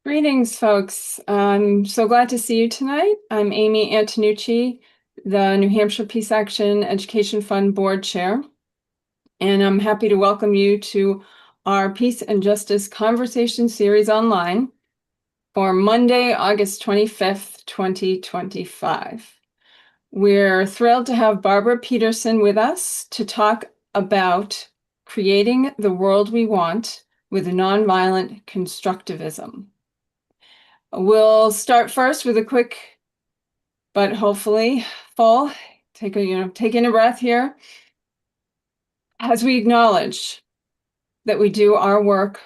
Greetings, folks. I'm so glad to see you tonight. I'm Amy Antonucci, the New Hampshire Peace Action Education Fund Board Chair, and I'm happy to welcome you to our Peace and Justice Conversation Series online for Monday, August 25th, 2025. We're thrilled to have Barbara Peterson with us to talk about creating the world we want with nonviolent constructivism. We'll start first with a quick, but hopefully full, take in a breath here. As we acknowledge that we do our work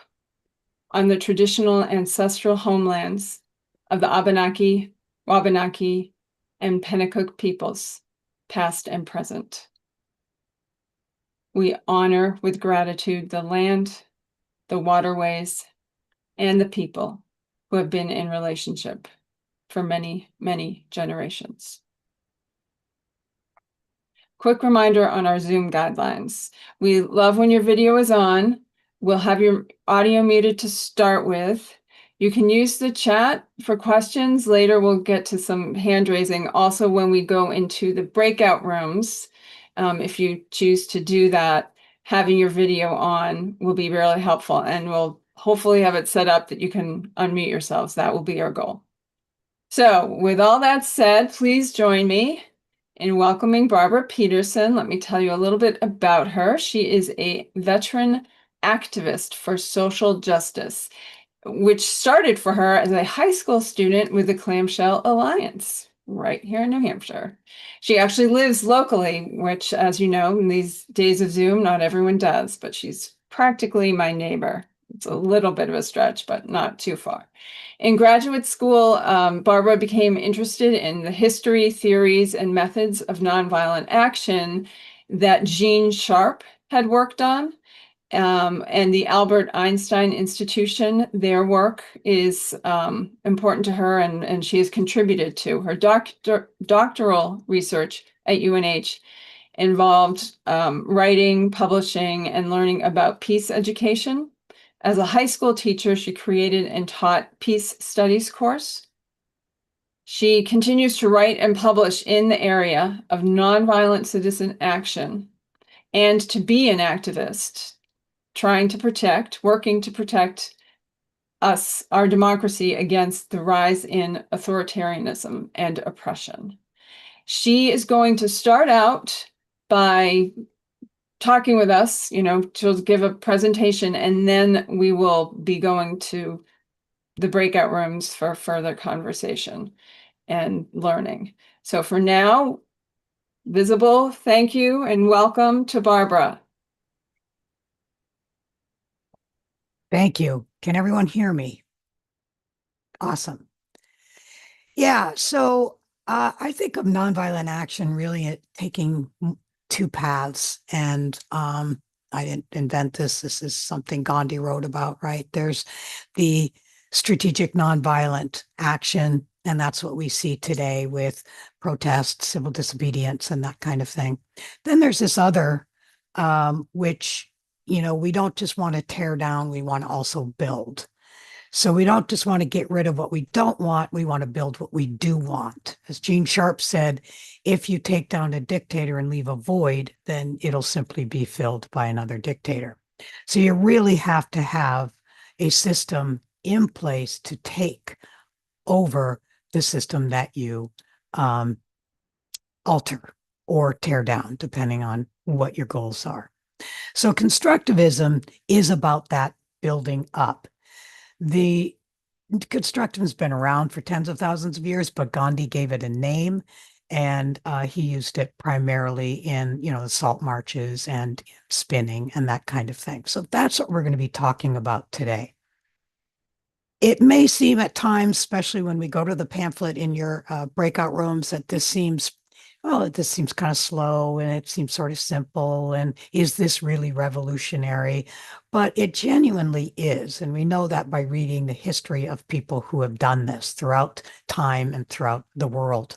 on the traditional ancestral homelands of the Abenaki, Wabanaki, and Pennacook peoples, past and present. We honor with gratitude the land, the waterways, and the people who have been in relationship for many, many generations. Quick reminder on our Zoom guidelines. We love when your video is on. We'll have your audio muted to start with. You can use the chat for questions. Later, we'll get to some hand raising. Also, when we go into the breakout rooms, if you choose to do that, having your video on will be really helpful, and we'll hopefully have it set up that you can unmute yourselves. That will be our goal. So with all that said, please join me in welcoming Barbara Peterson. Let me tell you a little bit about her. She is a veteran activist for social justice, which started for her as a high school student with the Clamshell Alliance right here in New Hampshire. She actually lives locally, which, as you know, in these days of Zoom, not everyone does, but she's practically my neighbor. It's a little bit of a stretch, but not too far. In graduate school, Barbara became interested in the history, theories, and methods of nonviolent action that Gene Sharp had worked on. And the Albert Einstein Institution, their work is important to her, and she has contributed to. Her doctoral research at UNH involved writing, publishing, and learning about peace education. As a high school teacher, she created and taught peace studies course. She continues to write and publish in the area of nonviolent citizen action and to be an activist, working to protect us, our democracy, against the rise in authoritarianism and oppression. She is going to start out by talking with us, she'll give a presentation, and then we will be going to the breakout rooms for further conversation and learning. So for now, visible, thank you and welcome to Barbara. Thank you. Can everyone hear me? Awesome. Yeah, so I think of nonviolent action really taking two paths, and I didn't invent this. This is something Gandhi wrote about, right? There's the strategic nonviolent action, and that's what we see today with protests, civil disobedience, and that kind of thing. Then there's this other, which, we don't just want to tear down, we want to also build. So we don't just want to get rid of what we don't want, we want to build what we do want. As Gene Sharp said, if you take down a dictator and leave a void, then it'll simply be filled by another dictator. So you really have to have a system in place to take over the system that you alter or tear down, depending on what your goals are. So constructivism is about that building up. The constructivism has been around for tens of thousands of years, but Gandhi gave it a name, and he used it primarily in, the salt marches and spinning and that kind of thing. So that's what we're going to be talking about today. It may seem at times, especially when we go to the pamphlet in your breakout rooms, that this seems kind of slow and it seems sort of simple. And is this really revolutionary? But it genuinely is. And we know that by reading the history of people who have done this throughout time and throughout the world.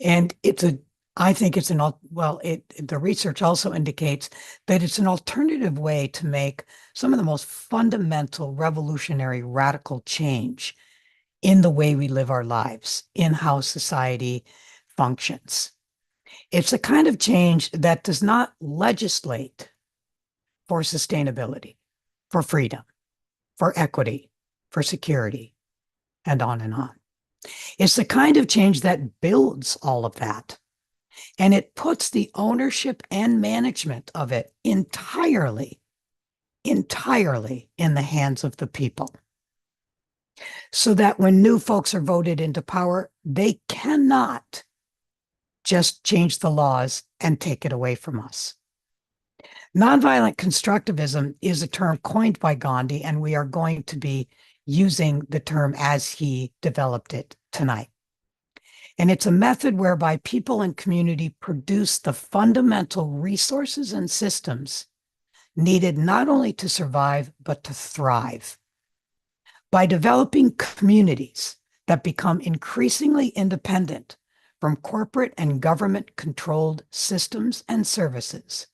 And it's a I think it's the research also indicates that it's an alternative way to make some of the most fundamental, revolutionary, radical change in the way we live our lives, in how society functions. It's a kind of change that does not legislate for sustainability, for freedom, for equity, for security, and on and on. It's the kind of change that builds all of that. And it puts the ownership and management of it entirely in the hands of the people. So that when new folks are voted into power, they cannot just change the laws and take it away from us. Nonviolent constructivism is a term coined by Gandhi, and we are going to be using the term as he developed it tonight. And it's a method whereby people and community produce the fundamental resources and systems needed not only to survive, but to thrive. By developing communities that become increasingly independent from corporate and government-controlled systems and services,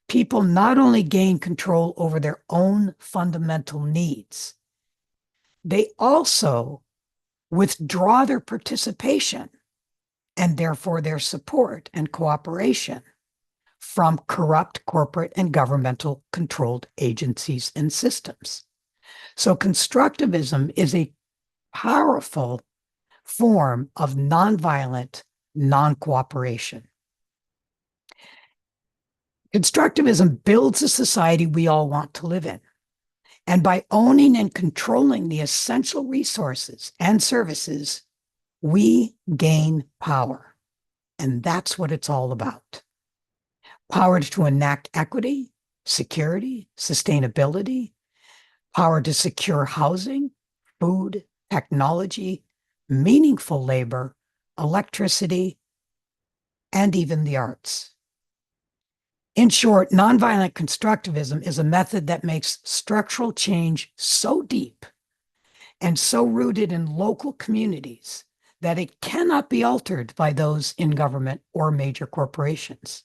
people not only gain control over their own fundamental needs, they also withdraw their participation and therefore their support and cooperation from corrupt corporate and governmental controlled agencies and systems. So constructivism is a powerful form of nonviolent non-cooperation. Constructivism builds a society we all want to live in. And by owning and controlling the essential resources and services, we gain power. And that's what it's all about. Power to enact equity, security, sustainability, power to secure housing, food, technology, meaningful labor, electricity, and even the arts. In short, nonviolent constructivism is a method that makes structural change so deep and so rooted in local communities that it cannot be altered by those in government or major corporations.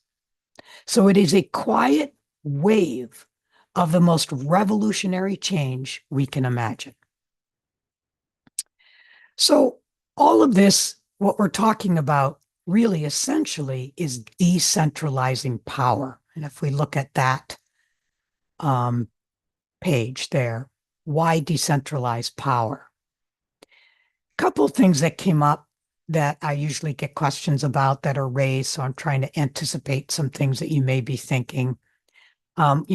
So it is a quiet wave of the most revolutionary change we can imagine. So all of this, what we're talking about really essentially is decentralizing power. And if we look at that page there, why decentralize power? A couple of things that came up that I usually get questions about that are raised. So I'm trying to anticipate some things that you may be thinking. What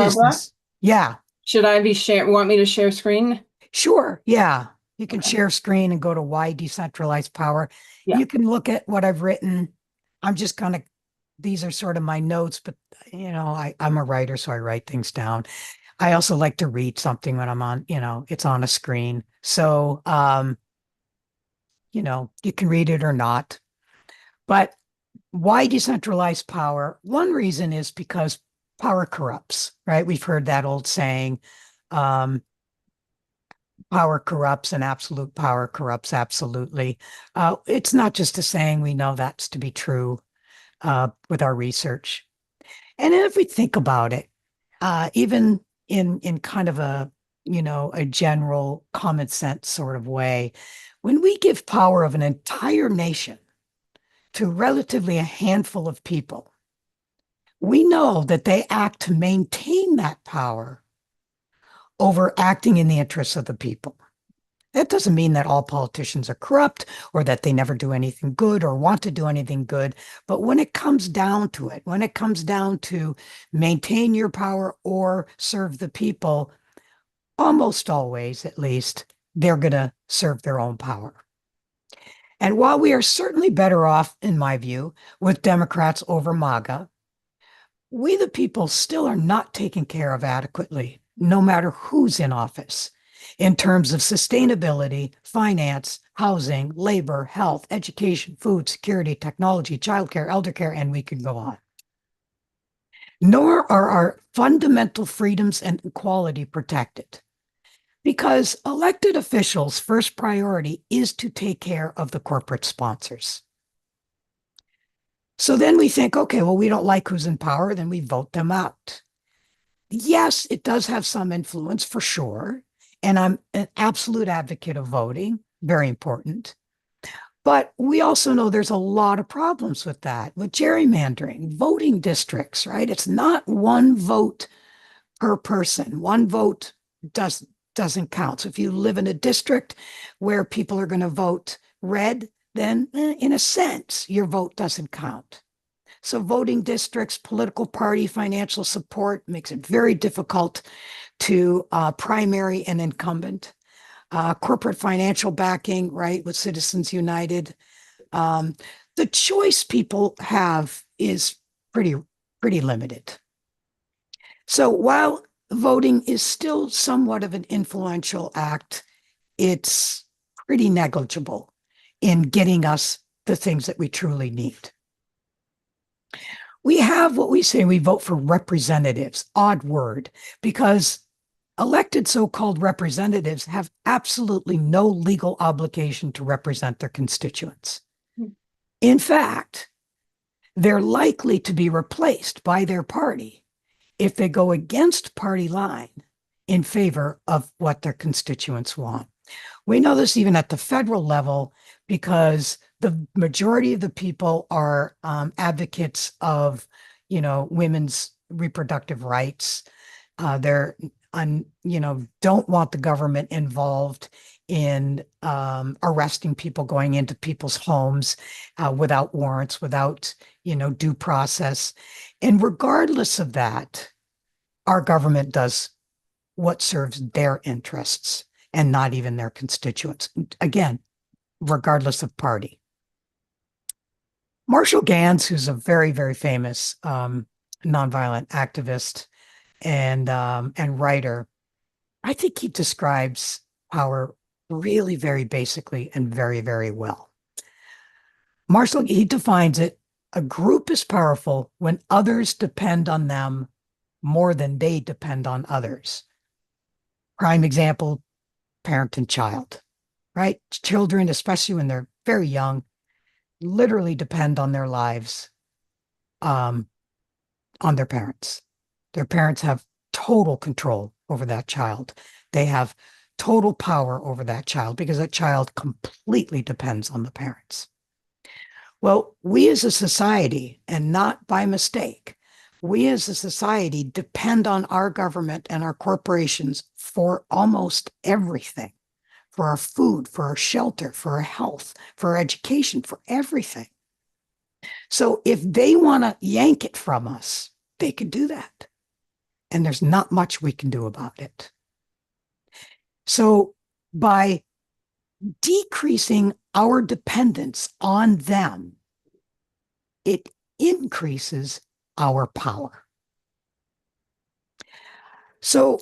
is Barbara, this? Yeah, should I be want me to share screen? sure. Yeah. You can Okay. share screen and go to why decentralized power. Yeah. You can look at what I've written. I'm just kind of, these are sort of my notes, but I'm a writer, so I write things down. I also like to read something when I'm on, it's on a screen. So, you can read it or not. But why decentralized power? One reason is because power corrupts, right? We've heard that old saying, power corrupts and absolute power corrupts absolutely. It's not just a saying, we know that's to be true with our research. And if we think about it, even in kind of a general common sense sort of way, when we give power of an entire nation to relatively a handful of people, we know that they act to maintain that power over acting in the interests of the people. That doesn't mean that all politicians are corrupt or that they never do anything good or want to do anything good. But when it comes down to it, when it comes down to maintain your power or serve the people, almost always, at least, they're going to serve their own power. And while we are certainly better off, in my view, with Democrats over MAGA, we the people still are not taken care of adequately, no matter who's in office, in terms of sustainability, finance, housing, labor, health, education, food, security, technology, childcare, elder care, and we can go on. Nor are our fundamental freedoms and equality protected, because elected officials' first priority is to take care of the corporate sponsors. So then we think, okay, well, we don't like who's in power, then we vote them out. Yes, it does have some influence for sure. And I'm an absolute advocate of voting, very important. But we also know there's a lot of problems with that, with gerrymandering, voting districts, right? It's not one vote per person. One vote doesn't count. So if you live in a district where people are going to vote red, then in a sense, your vote doesn't count. So voting districts, political party, financial support makes it very difficult to primary and incumbent. Corporate financial backing, right, with Citizens United. Um, the choice people have is pretty, pretty limited. So while voting is still somewhat of an influential act, it's pretty negligible in getting us the things that we truly need. We have what we say we vote for representatives, odd word, because elected so-called representatives have absolutely no legal obligation to represent their constituents. In fact, they're likely to be replaced by their party if they go against party line in favor of what their constituents want. We know this even at the federal level because the majority of the people are advocates of, women's reproductive rights. They're don't want the government involved in arresting people, going into people's homes without warrants, without, due process. And regardless of that, our government does what serves their interests and not even their constituents. Again, regardless of party. Marshall Gans, who's a very, very famous nonviolent activist and writer, I think he describes power really very basically and very, very well. Marshall, he defines it, a group is powerful when others depend on them more than they depend on others. Prime example, parent and child, right? Children, especially when they're very young, literally depend on their lives, on their parents. Their parents have total control over that child. They have total power over that child because that child completely depends on the parents. Well, we as a society, and not by mistake, we as a society depend on our government and our corporations for almost everything, for our food, for our shelter, for our health, for our education, for everything. So if they want to yank it from us, they can do that. And there's not much we can do about it. So by decreasing our dependence on them, it increases our power. So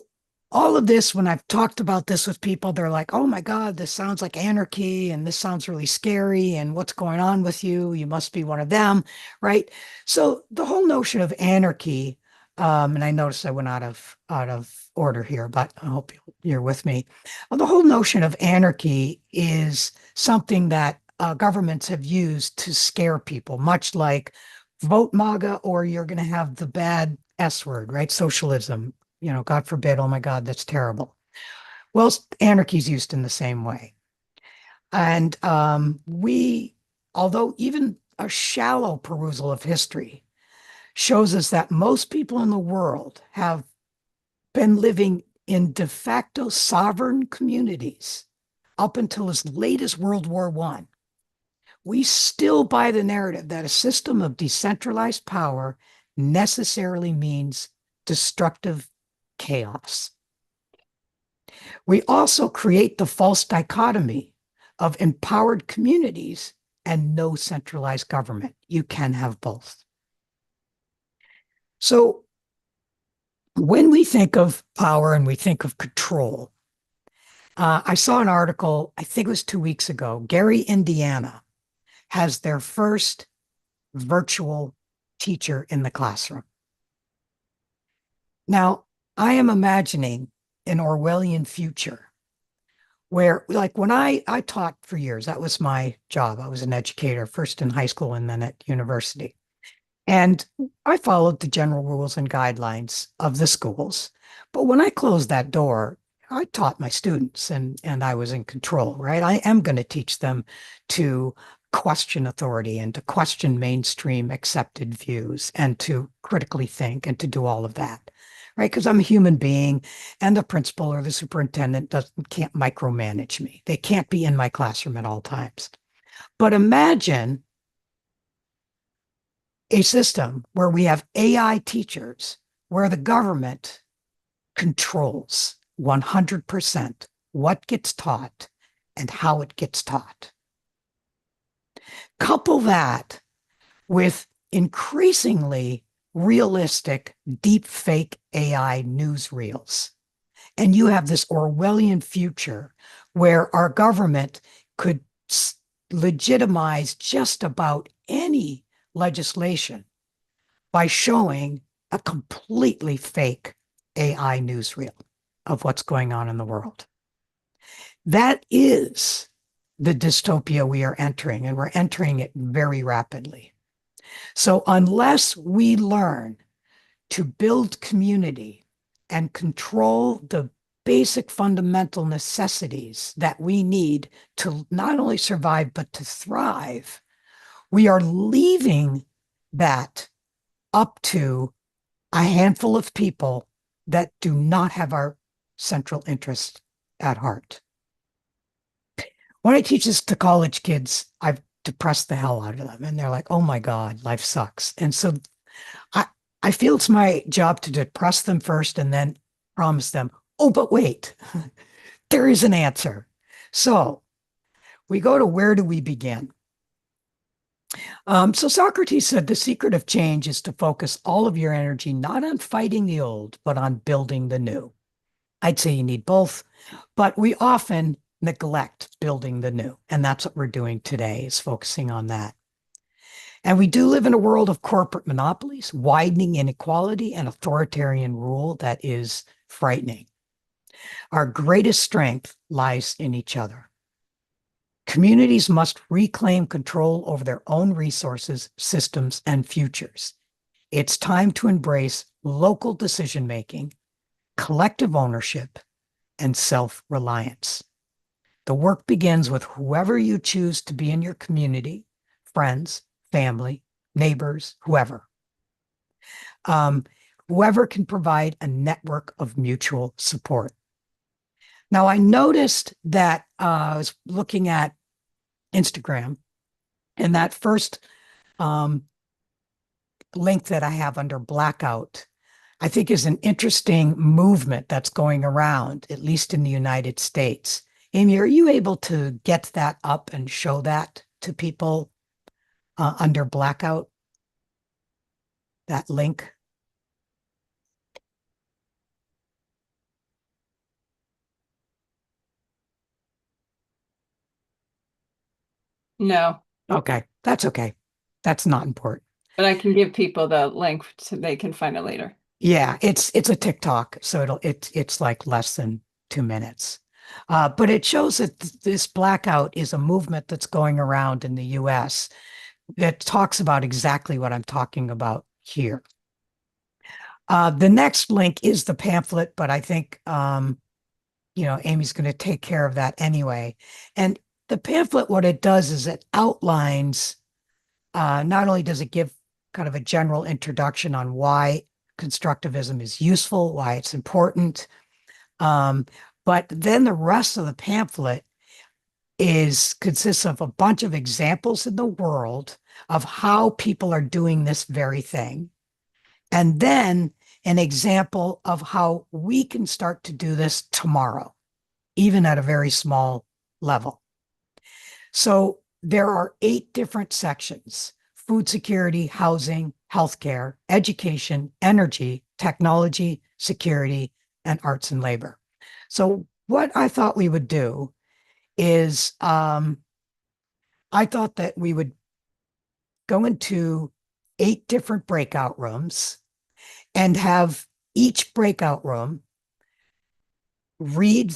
all of this, when I've talked about this with people, they're like, oh my God, this sounds like anarchy and this sounds really scary. And what's going on with you? You must be one of them, right? So the whole notion of anarchy, and I noticed I went out of order here, but I hope you're with me. Well, the whole notion of anarchy is something that governments have used to scare people, much like vote MAGA or you're going to have the bad S word, right? Socialism. God forbid, oh my God, that's terrible. Well, anarchy is used in the same way. And although even a shallow perusal of history shows us that most people in the world have been living in de facto sovereign communities up until as late as World War I, we still buy the narrative that a system of decentralized power necessarily means destructive chaos. We also create the false dichotomy of empowered communities and no centralized government. You can have both. So when we think of power and we think of control, I saw an article, I think it was 2 weeks ago, Gary, Indiana has their first virtual teacher in the classroom. Now, I am imagining an Orwellian future where, like when I taught for years, that was my job. I was an educator, first in high school and then at university. And I followed the general rules and guidelines of the schools. But when I closed that door, I taught my students and I was in control, right? I am going to teach them to question authority and to question mainstream accepted views and to critically think and to do all of that, right? Because I'm a human being and the principal or the superintendent can't micromanage me. They can't be in my classroom at all times. But imagine a system where we have AI teachers, where the government controls 100% what gets taught and how it gets taught. Couple that with increasingly realistic deep fake AI newsreels, and you have this Orwellian future where our government could legitimize just about any legislation by showing a completely fake AI newsreel of what's going on in the world. That is the dystopia we are entering, and we're entering it very rapidly. So unless we learn to build community and control the basic fundamental necessities that we need to not only survive, but to thrive, we are leaving that up to a handful of people that do not have our central interest at heart. When I teach this to college kids, I've depressed the hell out of them. And they're like, oh my God, life sucks. And so I, I feel it's my job to depress them first and then promise them, oh, but wait, there is an answer. So we go to where do we begin? So Socrates said the secret of change is to focus all of your energy not on fighting the old, but on building the new. I'd say you need both, but we often neglect building the new. And that's what we're doing today, is focusing on that. And we do live in a world of corporate monopolies, widening inequality, and authoritarian rule that is frightening. Our greatest strength lies in each other. Communities must reclaim control over their own resources, systems, and futures. It's time to embrace local decision-making, collective ownership, and self-reliance. The work begins with whoever you choose to be in your community, friends, family, neighbors, whoever. Whoever can provide a network of mutual support. Now, I noticed that I was looking at Instagram, and that first link that I have under blackout, I think is an interesting movement that's going around, at least in the United States. Amy, are you able to get that up and show that to people under blackout? That link? No, Okay, that's okay. That's not important. but I can give people the link so they can find it later. Yeah, it's a TikTok, so it's like less than 2 minutes. But it shows that this blackout is a movement that's going around in the US that talks about exactly what I'm talking about here. The next link is the pamphlet, but I think Amy's going to take care of that anyway. And the pamphlet, what it does is it outlines, not only does it give kind of a general introduction on why constructivism is useful, why it's important, but then the rest of the pamphlet consists of a bunch of examples in the world of how people are doing this very thing. And then an example of how we can start to do this tomorrow, even at a very small level. So there are 8 different sections: food security, housing, healthcare, education, energy, technology, security, and arts and labor. So what I thought we would do is I thought that we would go into 8 different breakout rooms and have each breakout room read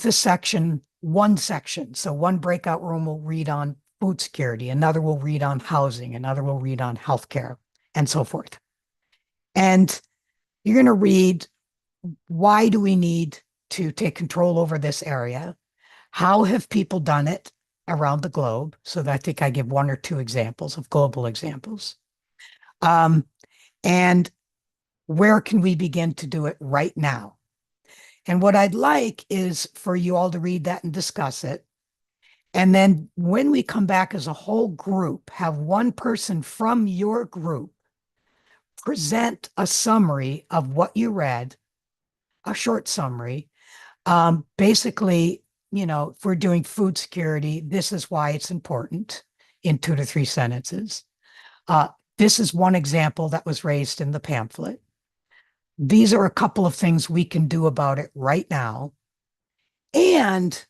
one section. So one breakout room will read on food security, another will read on housing, another will read on healthcare, and so forth. And you're going to read, why do we need to take control over this area? How have people done it around the globe? So I think I give one or two examples of global examples. And where can we begin to do it right now? And what I'd like is for you all to read that and discuss it. And then when we come back as a whole group, have one person from your group present a summary of what you read, a short summary. Basically, if we're doing food security, this is why it's important in 2 to 3 sentences. This is one example that was raised in the pamphlet. These are a couple of things we can do about it right now. And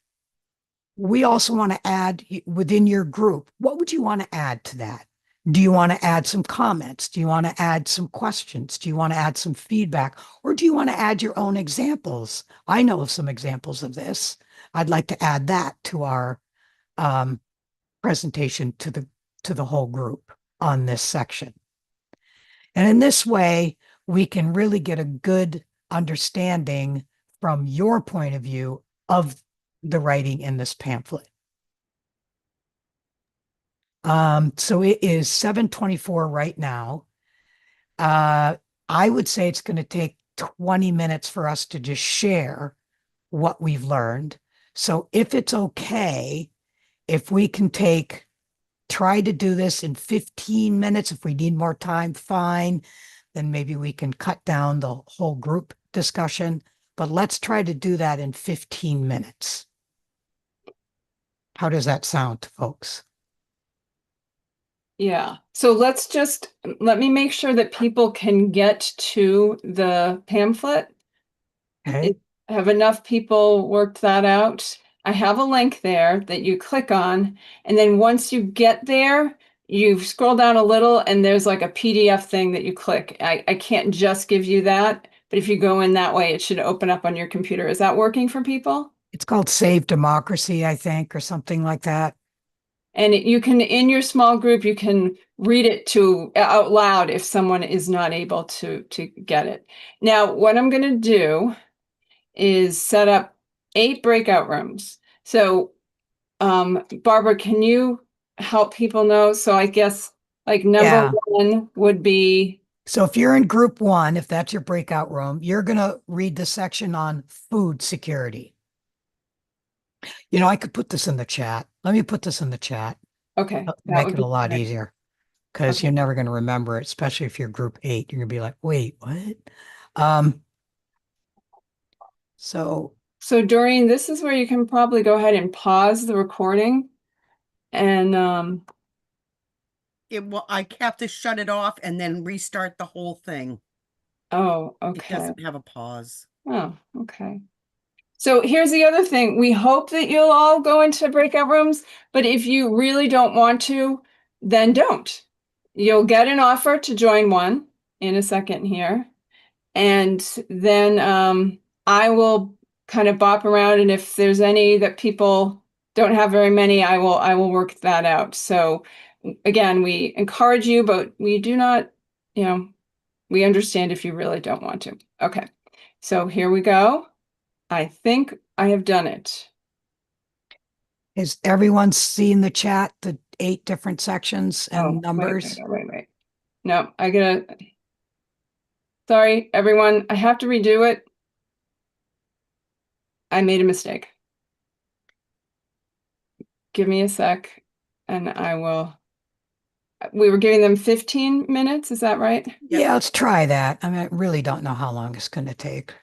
we also want to add within your group, what would you want to add to that? Do you want to add some comments? Do you want to add some questions? Do you want to add some feedback? Or do you want to add your own examples? I know of some examples of this. I'd like to add that to our presentation to the whole group on this section. And in this way, we can really get a good understanding from your point of view of the writing in this pamphlet. So it is 7:24 right now. I would say it's going to take 20 minutes for us to just share what we've learned. So if it's okay, if we can try to do this in 15 minutes, if we need more time, fine. Then maybe we can cut down the whole group discussion, but let's try to do that in 15 minutes. How does that sound to folks? Yeah. So let me make sure that people can get to the pamphlet. Okay. Have enough people worked that out? I have a link there that you click on, and then once you get there, you scroll down a little and there's like a PDF thing that you click. I can't just give you that, but if you go in that way, it should open up on your computer. Is that working for people? It's called Save Democracy, I think, or something like that. And you can, in your small group, you can read it out loud if someone is not able to get it. Now, what I'm going to do is set up 8 breakout rooms. So, Barbara, can you help people know? So I guess like number Yeah. 1 would be, So if you're in group 1, if that's your breakout room, you're going to read the section on food security. I could put this in the chat. Let me put this in the chat. okay, that Make would it a be lot great. easier because Okay. you're never going to remember it, especially if you're group 8. You're going to be like, wait, what? Um, so So Doreen, this is where you can probably go ahead and pause the recording and I have to shut it off and then restart the whole thing. oh, It okay. doesn't have a pause. Oh, okay. So here's the other thing. We hope that you'll all go into breakout rooms, but if you really don't want to, then don't. You'll get an offer to join one in a second here. And then I will kind of bop around, and if there's any that people don't have very many, I will work that out. So again, we encourage you, but we do not, we understand if you really don't want to. Okay. So here we go. I think I have done it. is everyone seeing the chat, the 8 different sections and numbers? Wait. No, sorry, everyone. I have to redo it. I made a mistake. Give me a sec and we were giving them 15 minutes. Is that right? Yeah, let's try that. I mean, I really don't know how long it's going to take.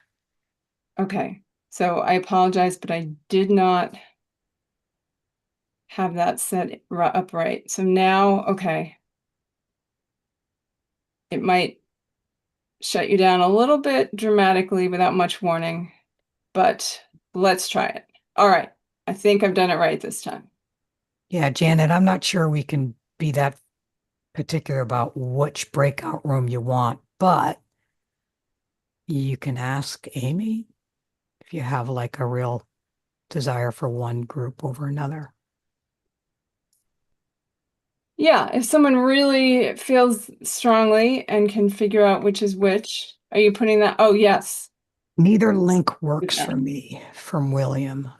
Okay. So I apologize, but I did not have that set up right. So now, okay. It might shut you down a little bit dramatically without much warning, but let's try it. All right. I think I've done it right this time. Yeah, Janet, I'm not sure we can be that particular about which breakout room you want, but you can ask Amy if you have like a real desire for one group over another. Yeah, if someone really feels strongly and can figure out which is which, are you putting that? Oh, yes. Neither link works Okay. for me, from William.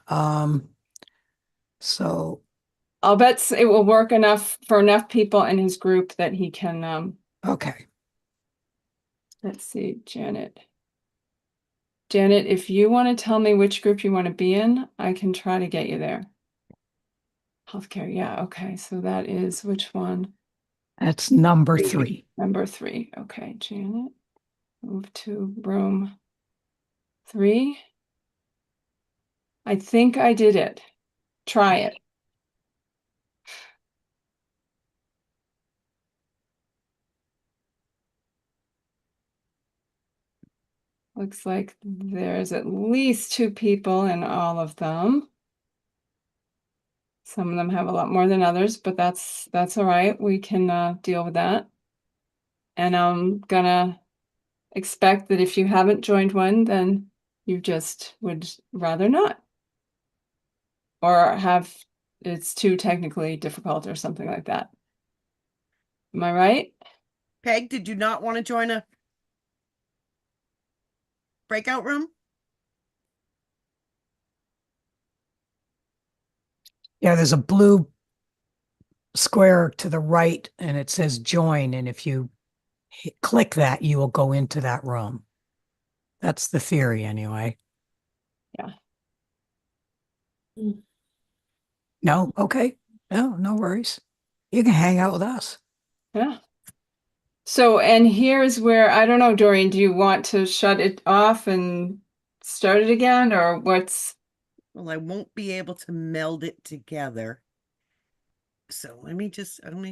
So I'll bet it will work enough for enough people in his group that he can, okay. let's see, Janet. Janet, if you want to tell me which group you want to be in, I can try to get you there. Healthcare, yeah, okay. So that is which one? That's number 3. Number 3. Okay, Janet. Move to room 3. I think I did it. Try it. Looks like there's at least 2 people in all of them. Some of them have a lot more than others, but that's all right. We can deal with that. And I'm gonna expect that if you haven't joined one, then you just would rather not. Or have it's too technically difficult or something like that. Am I right? Peg, did you not want to join a breakout room? Yeah, there's a blue square to the right and it says join. And if you click that, you will go into that room. That's the theory anyway. Yeah. No? Okay. No worries. You can hang out with us. Yeah. So, and here's where, I don't know, Doreen, do you want to shut it off and start it again, or what's? Well, I won't be able to meld it together. So let me just, I don't know.